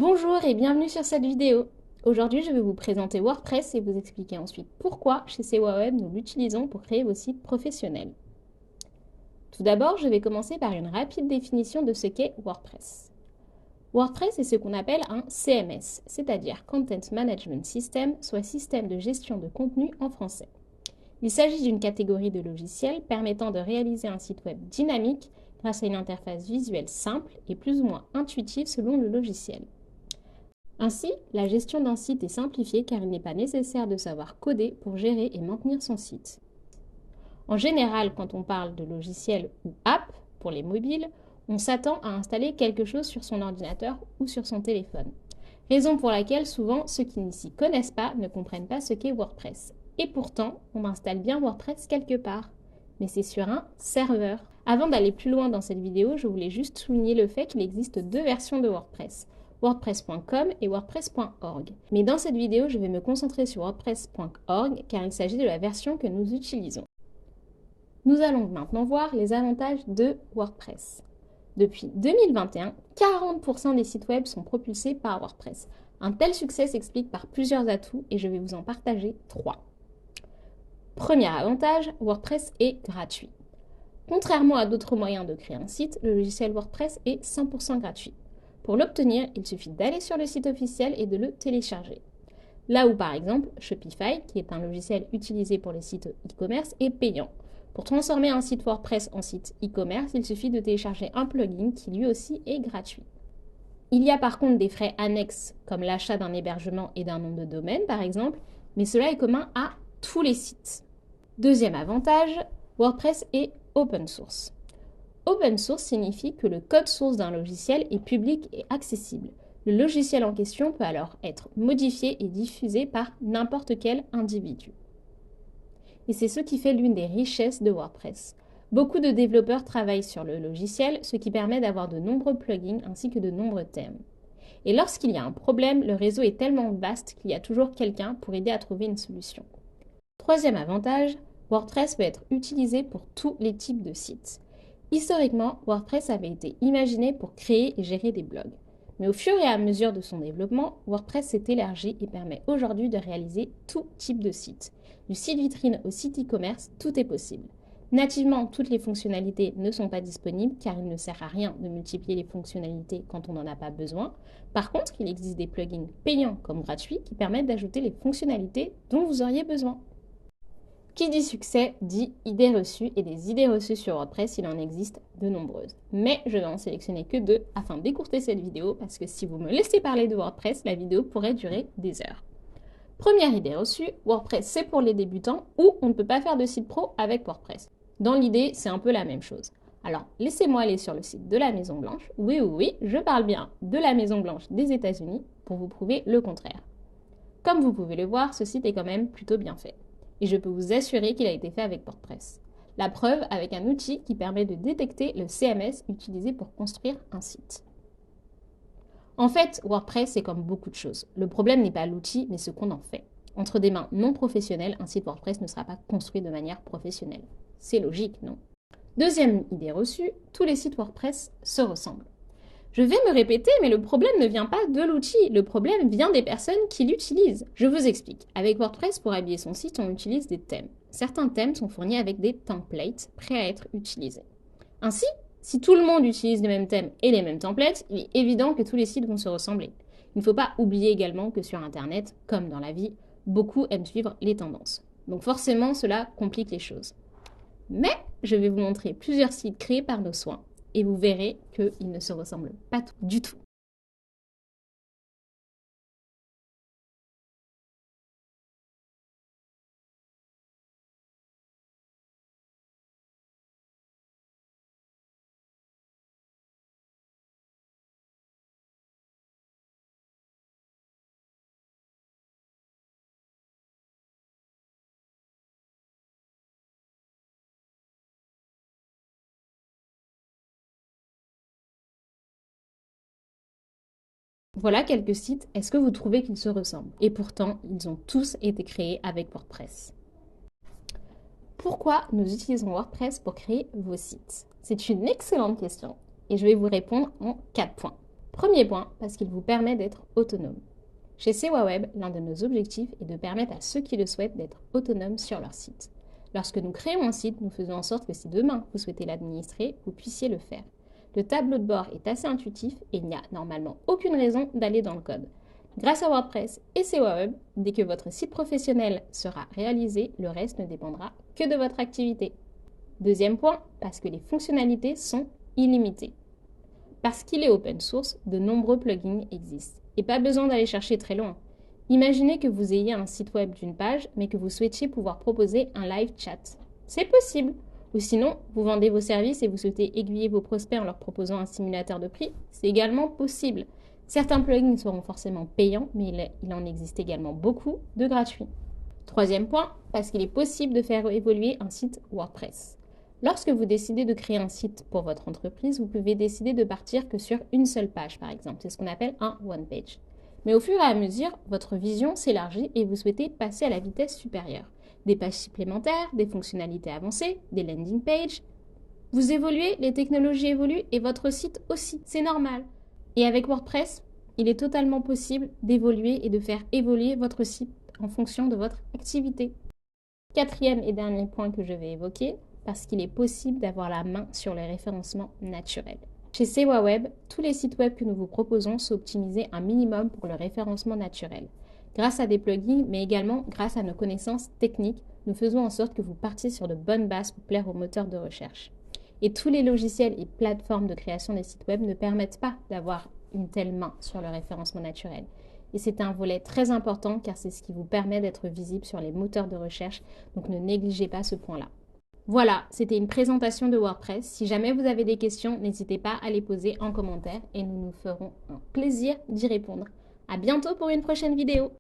Bonjour et bienvenue sur cette vidéo. Aujourd'hui, je vais vous présenter WordPress et vous expliquer ensuite pourquoi chez CWeb nous l'utilisons pour créer vos sites professionnels. Tout d'abord, je vais commencer par une rapide définition de ce qu'est WordPress. WordPress est ce qu'on appelle un CMS, c'est-à-dire Content Management System, soit système de gestion de contenu en français. Il s'agit d'une catégorie de logiciels permettant de réaliser un site web dynamique grâce à une interface visuelle simple et plus ou moins intuitive selon le logiciel. Ainsi, la gestion d'un site est simplifiée car il n'est pas nécessaire de savoir coder pour gérer et maintenir son site. En général, quand on parle de logiciel ou app pour les mobiles, on s'attend à installer quelque chose sur son ordinateur ou sur son téléphone. Raison pour laquelle souvent ceux qui ne s'y connaissent pas ne comprennent pas ce qu'est WordPress. Et pourtant, on installe bien WordPress quelque part. Mais c'est sur un serveur. Avant d'aller plus loin dans cette vidéo, je voulais juste souligner le fait qu'il existe deux versions de WordPress. WordPress.com et WordPress.org. Mais dans cette vidéo, je vais me concentrer sur WordPress.org car il s'agit de la version que nous utilisons. Nous allons maintenant voir les avantages de WordPress. Depuis 2021, 40% des sites web sont propulsés par WordPress. Un tel succès s'explique par plusieurs atouts et je vais vous en partager 3. Premier avantage, WordPress est gratuit. Contrairement à d'autres moyens de créer un site, le logiciel WordPress est 100% gratuit. Pour l'obtenir, il suffit d'aller sur le site officiel et de le télécharger. Là où par exemple Shopify, qui est un logiciel utilisé pour les sites e-commerce, est payant. Pour transformer un site WordPress en site e-commerce, il suffit de télécharger un plugin qui lui aussi est gratuit. Il y a par contre des frais annexes comme l'achat d'un hébergement et d'un nom de domaine par exemple, mais cela est commun à tous les sites. Deuxième avantage, WordPress est open source. Open source signifie que le code source d'un logiciel est public et accessible. Le logiciel en question peut alors être modifié et diffusé par n'importe quel individu. Et c'est ce qui fait l'une des richesses de WordPress. Beaucoup de développeurs travaillent sur le logiciel, ce qui permet d'avoir de nombreux plugins ainsi que de nombreux thèmes. Et lorsqu'il y a un problème, le réseau est tellement vaste qu'il y a toujours quelqu'un pour aider à trouver une solution. Troisième avantage, WordPress peut être utilisé pour tous les types de sites. Historiquement, WordPress avait été imaginé pour créer et gérer des blogs. Mais au fur et à mesure de son développement, WordPress s'est élargi et permet aujourd'hui de réaliser tout type de site. Du site vitrine au site e-commerce, tout est possible. Nativement, toutes les fonctionnalités ne sont pas disponibles car il ne sert à rien de multiplier les fonctionnalités quand on n'en a pas besoin. Par contre, il existe des plugins payants comme gratuits qui permettent d'ajouter les fonctionnalités dont vous auriez besoin. Qui dit succès dit idées reçues, et des idées reçues sur WordPress, il en existe de nombreuses. Mais je vais en sélectionner que 2 afin d'écourter cette vidéo parce que si vous me laissez parler de WordPress, la vidéo pourrait durer des heures. Première idée reçue, WordPress c'est pour les débutants ou on ne peut pas faire de site pro avec WordPress. Dans l'idée, c'est un peu la même chose. Alors, laissez-moi aller sur le site de la Maison Blanche. Oui, oui, oui, je parle bien de la Maison Blanche des États-Unis pour vous prouver le contraire. Comme vous pouvez le voir, ce site est quand même plutôt bien fait. Et je peux vous assurer qu'il a été fait avec WordPress. La preuve avec un outil qui permet de détecter le CMS utilisé pour construire un site. En fait, WordPress, c'est comme beaucoup de choses. Le problème n'est pas l'outil, mais ce qu'on en fait. Entre des mains non professionnelles, un site WordPress ne sera pas construit de manière professionnelle. C'est logique, non? Deuxième idée reçue, tous les sites WordPress se ressemblent. Je vais me répéter, mais le problème ne vient pas de l'outil, le problème vient des personnes qui l'utilisent. Je vous explique. Avec WordPress, pour habiller son site, on utilise des thèmes. Certains thèmes sont fournis avec des templates prêts à être utilisés. Ainsi, si tout le monde utilise les mêmes thèmes et les mêmes templates, il est évident que tous les sites vont se ressembler. Il ne faut pas oublier également que sur Internet, comme dans la vie, beaucoup aiment suivre les tendances. Donc forcément, cela complique les choses. Mais je vais vous montrer plusieurs sites créés par nos soins et vous verrez qu'ils ne se ressemblent pas du tout. Voilà quelques sites, est-ce que vous trouvez qu'ils se ressemblent? Et pourtant, ils ont tous été créés avec WordPress. Pourquoi nous utilisons WordPress pour créer vos sites? C'est une excellente question et je vais vous répondre en 4 points. Premier point, parce qu'il vous permet d'être autonome. Chez CEWAWeb, l'un de nos objectifs est de permettre à ceux qui le souhaitent d'être autonomes sur leur site. Lorsque nous créons un site, nous faisons en sorte que si demain vous souhaitez l'administrer, vous puissiez le faire. Le tableau de bord est assez intuitif et il n'y a normalement aucune raison d'aller dans le code. Grâce à WordPress et CEWAWeb, dès que votre site professionnel sera réalisé, le reste ne dépendra que de votre activité. Deuxième point, parce que les fonctionnalités sont illimitées. Parce qu'il est open source, de nombreux plugins existent. Et pas besoin d'aller chercher très loin. Imaginez que vous ayez un site web d'une page, mais que vous souhaitiez pouvoir proposer un live chat. C'est possible. Ou sinon, vous vendez vos services et vous souhaitez aiguiller vos prospects en leur proposant un simulateur de prix. C'est également possible. Certains plugins seront forcément payants, mais il en existe également beaucoup de gratuits. Troisième point, parce qu'il est possible de faire évoluer un site WordPress. Lorsque vous décidez de créer un site pour votre entreprise, vous pouvez décider de partir que sur une seule page, par exemple. C'est ce qu'on appelle un one page. Mais au fur et à mesure, votre vision s'élargit et vous souhaitez passer à la vitesse supérieure. Des pages supplémentaires, des fonctionnalités avancées, des landing pages. Vous évoluez, les technologies évoluent et votre site aussi. C'est normal. Et avec WordPress, il est totalement possible d'évoluer et de faire évoluer votre site en fonction de votre activité. Quatrième et dernier point que je vais évoquer, parce qu'il est possible d'avoir la main sur le référencement naturel. Chez CEWAWeb, tous les sites web que nous vous proposons sont optimisés un minimum pour le référencement naturel. Grâce à des plugins, mais également grâce à nos connaissances techniques, nous faisons en sorte que vous partiez sur de bonnes bases pour plaire aux moteurs de recherche. Et tous les logiciels et plateformes de création des sites web ne permettent pas d'avoir une telle main sur le référencement naturel. Et c'est un volet très important car c'est ce qui vous permet d'être visible sur les moteurs de recherche, donc ne négligez pas ce point-là. Voilà, c'était une présentation de WordPress. Si jamais vous avez des questions, n'hésitez pas à les poser en commentaire et nous nous ferons un plaisir d'y répondre. À bientôt pour une prochaine vidéo.